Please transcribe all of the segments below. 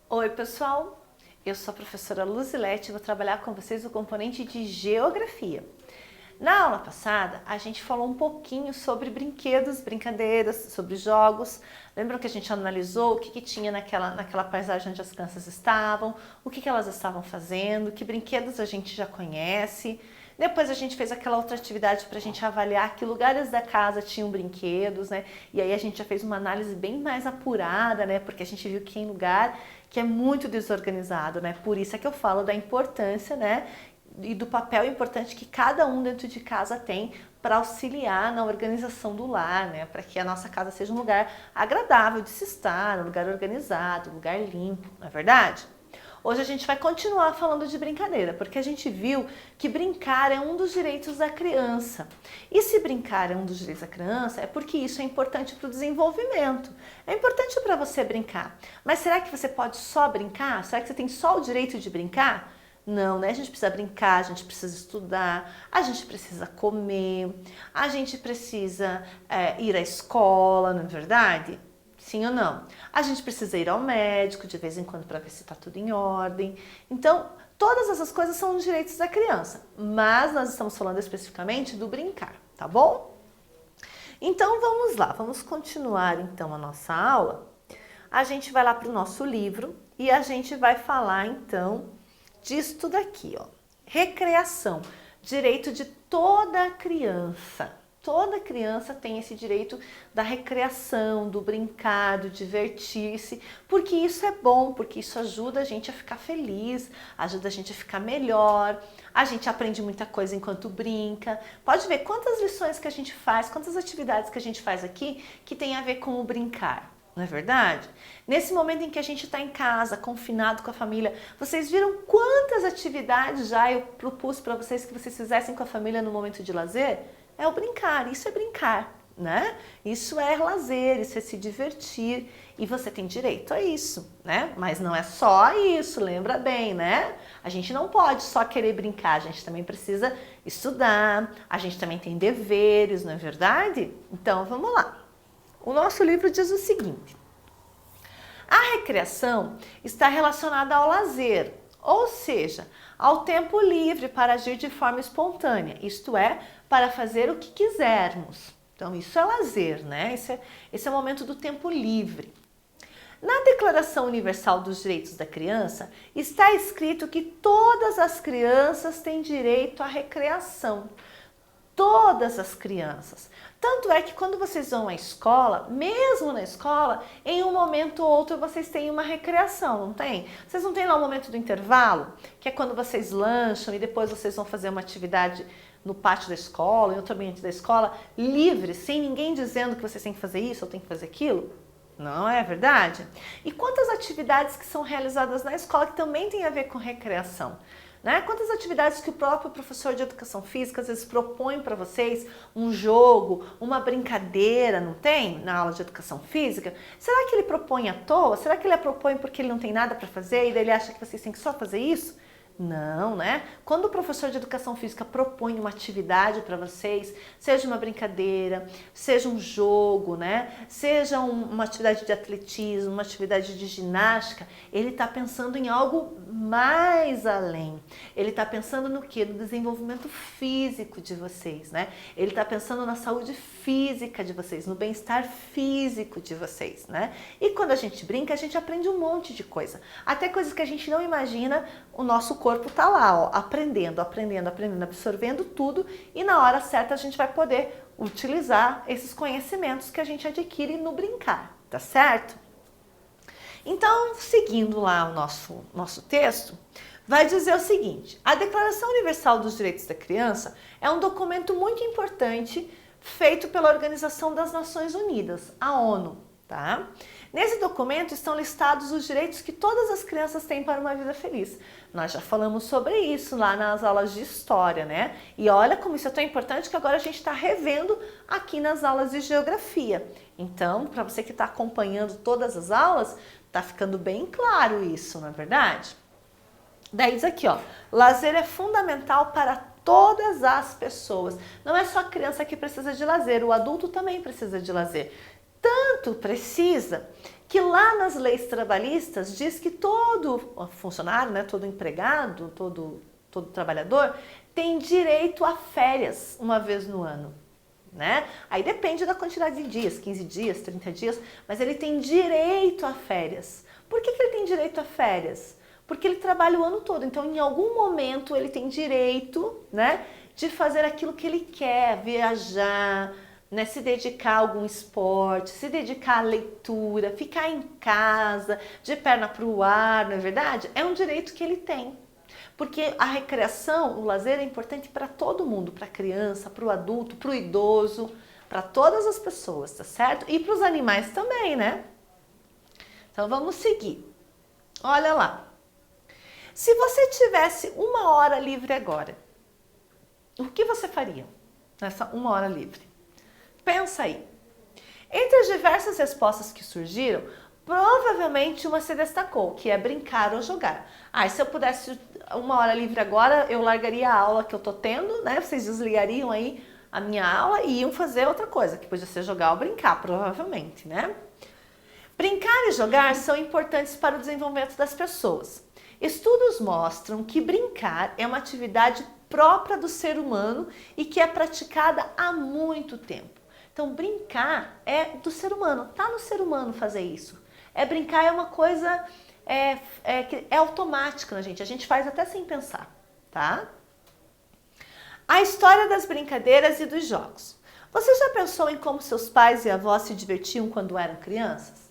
Oi pessoal, eu sou a professora Luzilete e vou trabalhar com vocês o componente de Geografia. Na aula passada, a gente falou um pouquinho sobre brinquedos, brincadeiras, sobre jogos. Lembram que a gente analisou o que tinha naquela paisagem onde as crianças estavam, o que elas estavam fazendo, que brinquedos a gente já conhece. Depois a gente fez aquela outra atividade para a gente avaliar que lugares da casa tinham brinquedos, né? E aí a gente já fez uma análise bem mais apurada, né? Porque a gente viu que tem lugar que é muito desorganizado, né? Por isso é que eu falo da importância, né? E do papel importante que cada um dentro de casa tem para auxiliar na organização do lar, né? Para que a nossa casa seja um lugar agradável de se estar, um lugar organizado, um lugar limpo, não é verdade? Hoje a gente vai continuar falando de brincadeira, porque a gente viu que brincar é um dos direitos da criança. E se brincar é um dos direitos da criança, é porque isso é importante para o desenvolvimento. É importante para você brincar. Mas será que você pode só brincar? Será que você tem só o direito de brincar? Não, né? A gente precisa brincar, a gente precisa estudar, a gente precisa comer, a gente precisa ir à escola, não é verdade? Sim ou não? A gente precisa ir ao médico de vez em quando para ver se está tudo em ordem. Então, todas essas coisas são os direitos da criança, mas nós estamos falando especificamente do brincar, tá bom? Então, vamos lá, vamos continuar então a nossa aula. A gente vai lá para o nosso livro e a gente vai falar então disto daqui, ó. Recreação, direito de toda criança. Toda criança tem esse direito da recreação, do brincar, do divertir-se, porque isso é bom, porque isso ajuda a gente a ficar feliz, ajuda a gente a ficar melhor, a gente aprende muita coisa enquanto brinca. Pode ver quantas lições que a gente faz, quantas atividades que a gente faz aqui que tem a ver com o brincar. Não é verdade? Nesse momento em que a gente está em casa, confinado com a família, vocês viram quantas atividades já eu propus para vocês que vocês fizessem com a família no momento de lazer? É o brincar, isso é brincar, né? Isso é lazer, isso é se divertir e você tem direito a isso, né? Mas não é só isso, lembra bem, né? A gente não pode só querer brincar, a gente também precisa estudar, a gente também tem deveres, não é verdade? Então vamos lá. O nosso livro diz o seguinte: a recreação está relacionada ao lazer, ou seja, ao tempo livre para agir de forma espontânea, isto é, para fazer o que quisermos. Então isso é lazer, né? Esse é o momento do tempo livre. Na Declaração Universal dos Direitos da Criança está escrito que todas as crianças têm direito à recreação. Todas as crianças. Tanto é que quando vocês vão à escola, mesmo na escola, em um momento ou outro vocês têm uma recreação, não tem? Vocês não têm lá o momento do intervalo, que é quando vocês lancham e depois vocês vão fazer uma atividade no pátio da escola, em outro ambiente da escola, livre, sem ninguém dizendo que vocês têm que fazer isso ou têm que fazer aquilo? Não é verdade? E quantas atividades que são realizadas na escola que também têm a ver com recreação? Né? Quantas atividades que o próprio professor de educação física às vezes propõe para vocês, um jogo, uma brincadeira, não tem? Na aula de educação física? Será que ele propõe à toa? Será que ele a propõe porque ele não tem nada para fazer e daí ele acha que vocês têm que só fazer isso? Não, né? Quando o professor de educação física propõe uma atividade para vocês, seja uma brincadeira, seja um jogo, né? Seja uma atividade de atletismo, uma atividade de ginástica, ele está pensando em algo mais além. Ele está pensando no quê? No desenvolvimento físico de vocês, né? Ele está pensando na saúde física de vocês, no bem-estar físico de vocês, né? E quando a gente brinca, a gente aprende um monte de coisa. Até coisas que a gente não imagina, o nosso corpo tá lá, ó, aprendendo, absorvendo tudo e na hora certa a gente vai poder utilizar esses conhecimentos que a gente adquire no brincar, tá certo? Então, seguindo lá o nosso texto, vai dizer o seguinte: a Declaração Universal dos Direitos da Criança é um documento muito importante feito pela Organização das Nações Unidas, a ONU, tá? Nesse documento estão listados os direitos que todas as crianças têm para uma vida feliz. Nós já falamos sobre isso lá nas aulas de história, né? E olha como isso é tão importante que agora a gente está revendo aqui nas aulas de geografia. Então, para você que está acompanhando todas as aulas, está ficando bem claro isso, não é verdade? Daí diz aqui, ó, lazer é fundamental para todas as pessoas. Não é só a criança que precisa de lazer, o adulto também precisa de lazer. Tanto precisa que lá nas leis trabalhistas diz que todo funcionário, né, todo empregado, todo trabalhador tem direito a férias uma vez no ano. Né? Aí depende da quantidade de dias, 15 dias, 30 dias, mas ele tem direito a férias. Por que ele tem direito a férias? Porque ele trabalha o ano todo, então em algum momento ele tem direito, né, de fazer aquilo que ele quer, viajar, né, se dedicar a algum esporte, se dedicar à leitura, ficar em casa, de perna para o ar, não é verdade? É um direito que ele tem. Porque a recreação, o lazer é importante para todo mundo, para a criança, para o adulto, para o idoso, para todas as pessoas, tá certo? E para os animais também, né? Então vamos seguir. Olha lá. Se você tivesse 1 hora livre agora, o que você faria nessa 1 hora livre? Pensa aí. Entre as diversas respostas que surgiram, provavelmente uma se destacou, que é brincar ou jogar. Se eu pudesse 1 hora livre agora, eu largaria a aula que eu tô tendo, né? Vocês desligariam aí a minha aula e iam fazer outra coisa, que podia ser jogar ou brincar, provavelmente, né? Brincar e jogar são importantes para o desenvolvimento das pessoas. Estudos mostram que brincar é uma atividade própria do ser humano e que é praticada há muito tempo. Então, brincar é do ser humano, tá no ser humano fazer isso. Brincar é uma coisa que é automática, né, gente? A gente faz até sem pensar, tá? A história das brincadeiras e dos jogos. Você já pensou em como seus pais e avós se divertiam quando eram crianças?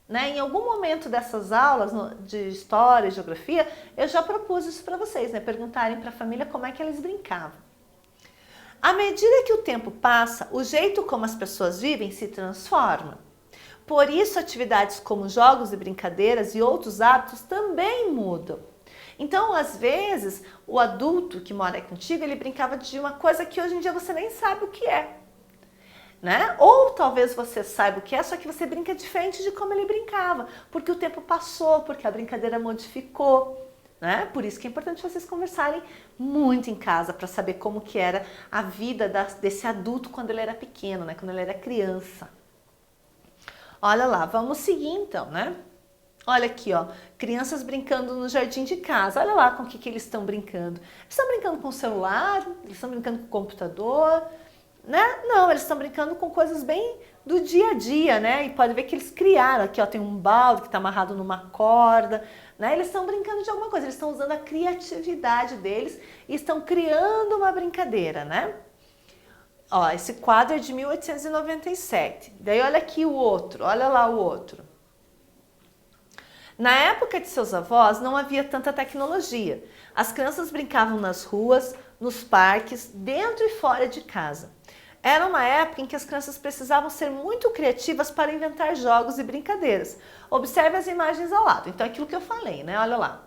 Né? Em algum momento dessas aulas de história e geografia, eu já propus isso para vocês, né? Perguntarem para a família como é que eles brincavam. À medida que o tempo passa, o jeito como as pessoas vivem se transforma. Por isso, atividades como jogos e brincadeiras e outros hábitos também mudam. Então, às vezes, o adulto que mora contigo, ele brincava de uma coisa que hoje em dia você nem sabe o que é. Né? Ou talvez você saiba o que é, só que você brinca diferente de como ele brincava, porque o tempo passou, porque a brincadeira modificou. Né? Por isso que é importante vocês conversarem muito em casa para saber como que era a vida desse adulto quando ele era pequeno, né? Quando ele era criança. Olha lá, vamos seguir então, né? Olha aqui, ó, crianças brincando no jardim de casa. Olha lá com o que eles estão brincando. Eles estão brincando com o celular, eles estão brincando com o computador, né? Não, eles estão brincando com coisas bem do dia a dia, né? E pode ver que eles criaram aqui, ó, tem um balde que está amarrado numa corda, né? Eles estão brincando de alguma coisa, eles estão usando a criatividade deles e estão criando uma brincadeira, né? Ó, esse quadro é de 1897. Daí olha aqui o outro, olha lá o outro. Na época de seus avós não havia tanta tecnologia. As crianças brincavam nas ruas, nos parques, dentro e fora de casa. Era uma época em que as crianças precisavam ser muito criativas para inventar jogos e brincadeiras. Observe as imagens ao lado. Então, é aquilo que eu falei, né? Olha lá.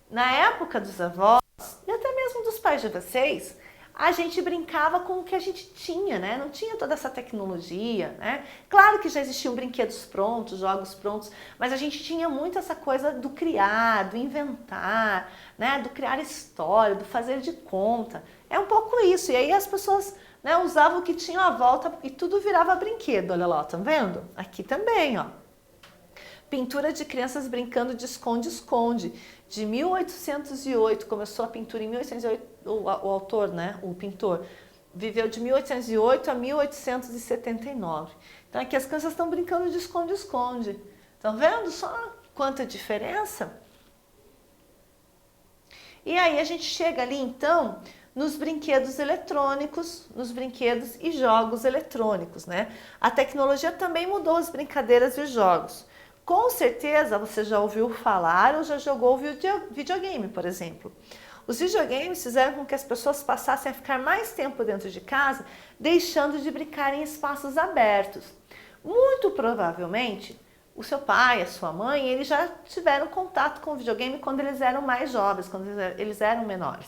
Na época dos avós, e até mesmo dos pais de vocês, a gente brincava com o que a gente tinha, né? Não tinha toda essa tecnologia, né? Claro que já existiam brinquedos prontos, jogos prontos, mas a gente tinha muito essa coisa do criar, do inventar, né? Do criar história, do fazer de conta. É um pouco isso. E aí as pessoas, né, usavam o que tinham à volta e tudo virava brinquedo. Olha lá, tá vendo? Aqui também, ó. Pintura de crianças brincando de esconde-esconde, de 1808, começou a pintura em 1808, o autor, né, o pintor, viveu de 1808 a 1879. Então aqui as crianças estão brincando de esconde-esconde. Estão vendo só quanta diferença? E aí a gente chega ali então nos brinquedos eletrônicos, nos brinquedos e jogos eletrônicos, né? A tecnologia também mudou as brincadeiras e os jogos. Com certeza você já ouviu falar ou já jogou videogame, por exemplo. Os videogames fizeram com que as pessoas passassem a ficar mais tempo dentro de casa, deixando de brincar em espaços abertos. Muito provavelmente, o seu pai, a sua mãe, eles já tiveram contato com o videogame quando eles eram mais jovens, quando eles eram menores.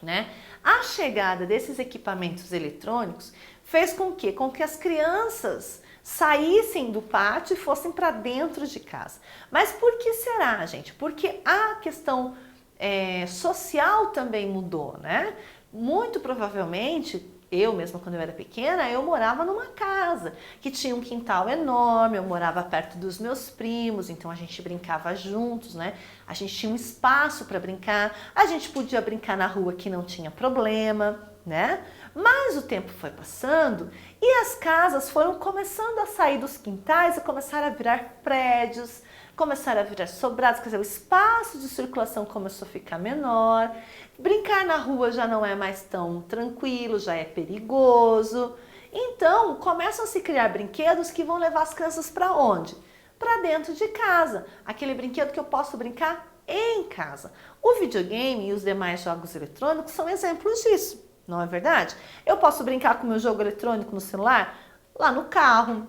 Né? A chegada desses equipamentos eletrônicos fez com que as crianças saíssem do pátio e fossem para dentro de casa. Mas por que será, gente? Porque a questão social também mudou, né? Muito provavelmente, Eu mesma, quando eu era pequena, eu morava numa casa que tinha um quintal enorme, eu morava perto dos meus primos, então a gente brincava juntos, né? A gente tinha um espaço para brincar, a gente podia brincar na rua que não tinha problema, né? Mas o tempo foi passando e as casas foram começando a sair dos quintais e começaram a virar prédios, começaram a virar sobrados, quer dizer, o espaço de circulação começou a ficar menor, brincar na rua já não é mais tão tranquilo, já é perigoso. Então, começam a se criar brinquedos que vão levar as crianças para onde? Para dentro de casa. Aquele brinquedo que eu posso brincar em casa. O videogame e os demais jogos eletrônicos são exemplos disso, não é verdade? Eu posso brincar com o meu jogo eletrônico no celular, lá no carro,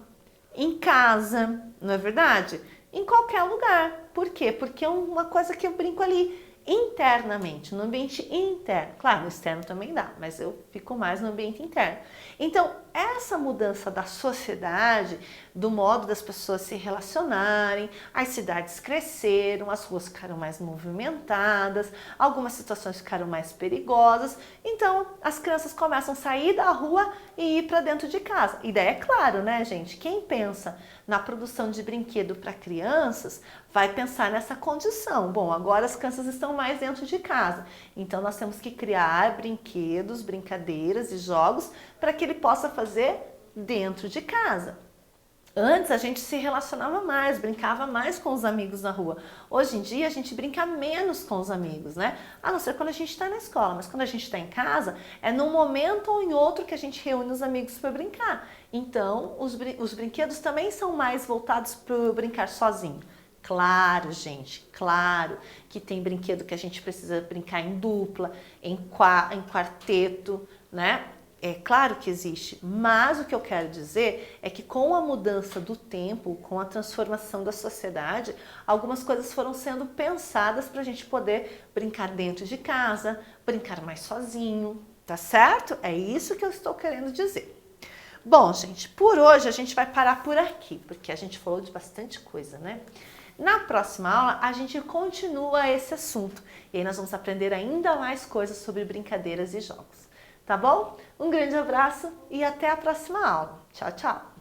em casa, não é verdade? Em qualquer lugar. Por quê? Porque é uma coisa que eu brinco ali internamente, no ambiente interno. Claro, no externo também dá, mas eu fico mais no ambiente interno. Então, essa mudança da sociedade, do modo das pessoas se relacionarem, as cidades cresceram, as ruas ficaram mais movimentadas, algumas situações ficaram mais perigosas, então as crianças começam a sair da rua e ir para dentro de casa. E daí é claro, né, gente? Quem pensa na produção de brinquedo para crianças vai pensar nessa condição. Bom, agora as crianças estão mais dentro de casa, então nós temos que criar brinquedos, brincadeiras e jogos para que ele possa fazer dentro de casa. Antes a gente se relacionava mais, brincava mais com os amigos na rua. Hoje em dia a gente brinca menos com os amigos, né? A não ser quando a gente está na escola, mas quando a gente está em casa, é num momento ou em outro que a gente reúne os amigos para brincar. Então, os brinquedos também são mais voltados para o brincar sozinho. Claro, gente, claro que tem brinquedo que a gente precisa brincar em dupla, em quarteto, né? É claro que existe, mas o que eu quero dizer é que com a mudança do tempo, com a transformação da sociedade, algumas coisas foram sendo pensadas para a gente poder brincar dentro de casa, brincar mais sozinho, tá certo? É isso que eu estou querendo dizer. Bom, gente, por hoje a gente vai parar por aqui, porque a gente falou de bastante coisa, né? Na próxima aula a gente continua esse assunto e aí nós vamos aprender ainda mais coisas sobre brincadeiras e jogos. Tá bom? Um grande abraço e até a próxima aula. Tchau, tchau!